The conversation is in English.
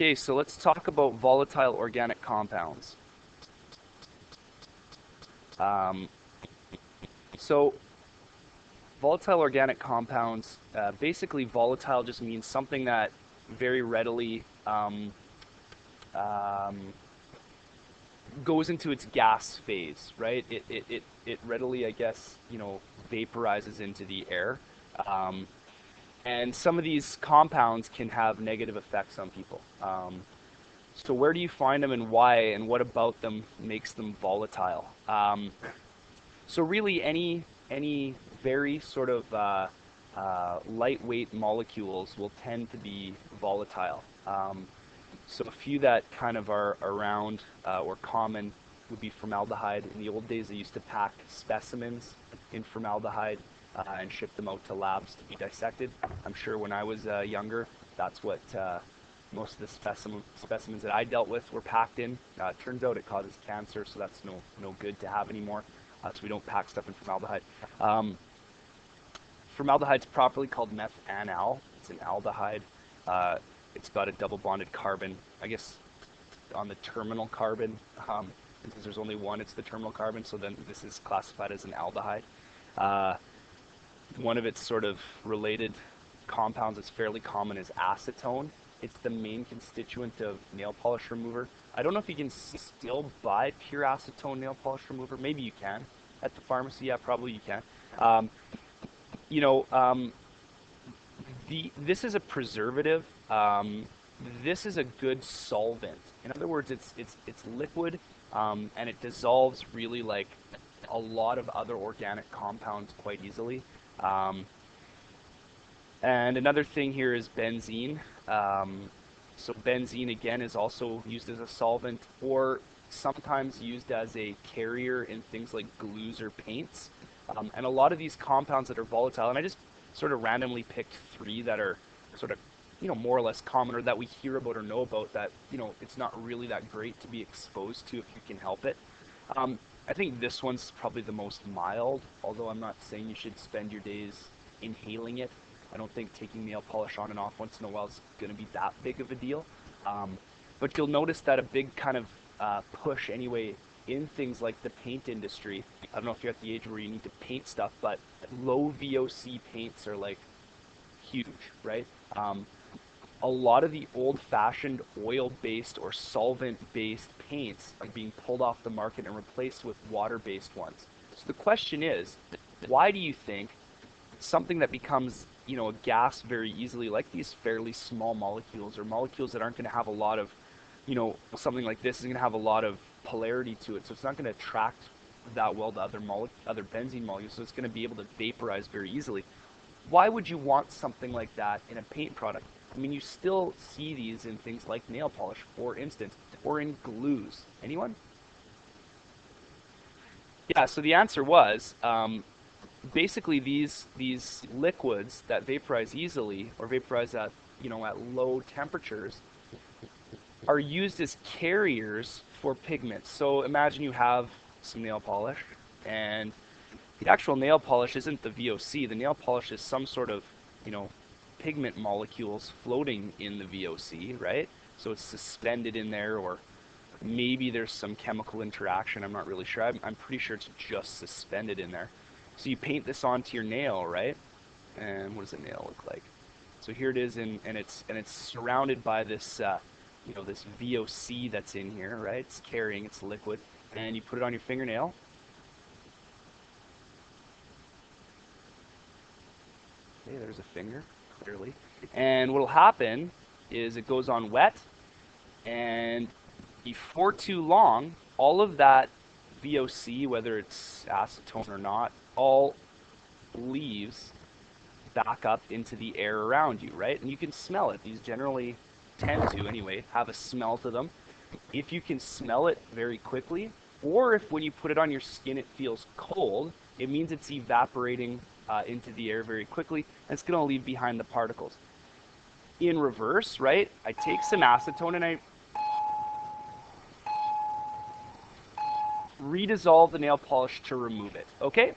Okay, so let's talk about volatile organic compounds. Um, so volatile organic compounds, basically volatile just means something that very readily um, goes into its gas phase, right? It readily, I guess, vaporizes into the air. Um, and some of these compounds can have negative effects on people. So where do you find them and why, and what about them makes them volatile? So really, any very sort of lightweight molecules will tend to be volatile. So a few that kind of are around or common would be formaldehyde. In the old days, they used to pack specimens in formaldehyde and ship them out to labs to be dissected. I'm sure when I was younger, that's what most of the specimens that I dealt with were packed in. Turns out it causes cancer, so that's no good to have anymore. So we don't pack stuff in formaldehyde. Formaldehyde's properly called methanal. It's an aldehyde. It's got a double bonded carbon, I guess, on the terminal carbon. Because there's only one, it's the terminal carbon, so then this is classified as an aldehyde. One of its sort of related compounds that's fairly common is acetone. It's the main constituent of nail polish remover. I don't know if you can still buy pure acetone nail polish remover. Maybe you can at the pharmacy. Yeah, probably you can. Um, you know, um, this is a preservative. This is a good solvent. In other words, it's liquid, and it dissolves really like a lot of other organic compounds quite easily. Um, and another thing here is benzene. So benzene again is also used as a solvent, or sometimes used as a carrier in things like glues or paints. And a lot of these compounds that are volatile, and I just sort of randomly picked three that are sort of, more or less common, or that we hear about or know about, that, it's not really that great to be exposed to if you can help it. I think this one's probably the most mild, although I'm not saying you should spend your days inhaling it. I don't think taking nail polish on and off once in a while is going to be that big of a deal. But you'll notice that a big kind of push anyway in things like the paint industry. I don't know if you're at the age where you need to paint stuff, but low VOC paints are like huge, right? A lot of the old-fashioned oil-based or solvent-based paints are being pulled off the market and replaced with water-based ones. So the question is, why do you think something that becomes, a gas very easily, like these fairly small molecules or molecules that aren't going to have a lot of, something like this is going to have a lot of polarity to it, so it's not going to attract that well to other benzene molecules, so it's going to be able to vaporize very easily. Why would you want something like that in a paint product? I mean, you still see these in things like nail polish, for instance, or in glues. Anyone? Yeah, so the answer was basically these liquids that vaporize easily or vaporize at at low temperatures are used as carriers for pigments. So imagine you have some nail polish, and the actual nail polish isn't the VOC. The nail polish is some sort of, pigment molecules floating in the VOC, right? So it's suspended in there, or maybe there's some chemical interaction. I'm not really sure. I'm pretty sure it's just suspended in there. So you paint this onto your nail, right? And what does a nail look like? So here it is, and it's surrounded by this, this VOC that's in here, right? It's carrying, it's liquid, and you put it on your fingernail. Okay, there's a finger, clearly. And what'll happen is it goes on wet, and before too long, all of that VOC, whether it's acetone or not, all leaves back up into the air around you, right? And you can smell it. These generally tend to, anyway, have a smell to them. If you can smell it very quickly, or if when you put it on your skin it feels cold, it means it's evaporating into the air very quickly, and it's going to leave behind the particles. In reverse, right, I take some acetone and I redissolve the nail polish to remove it, okay?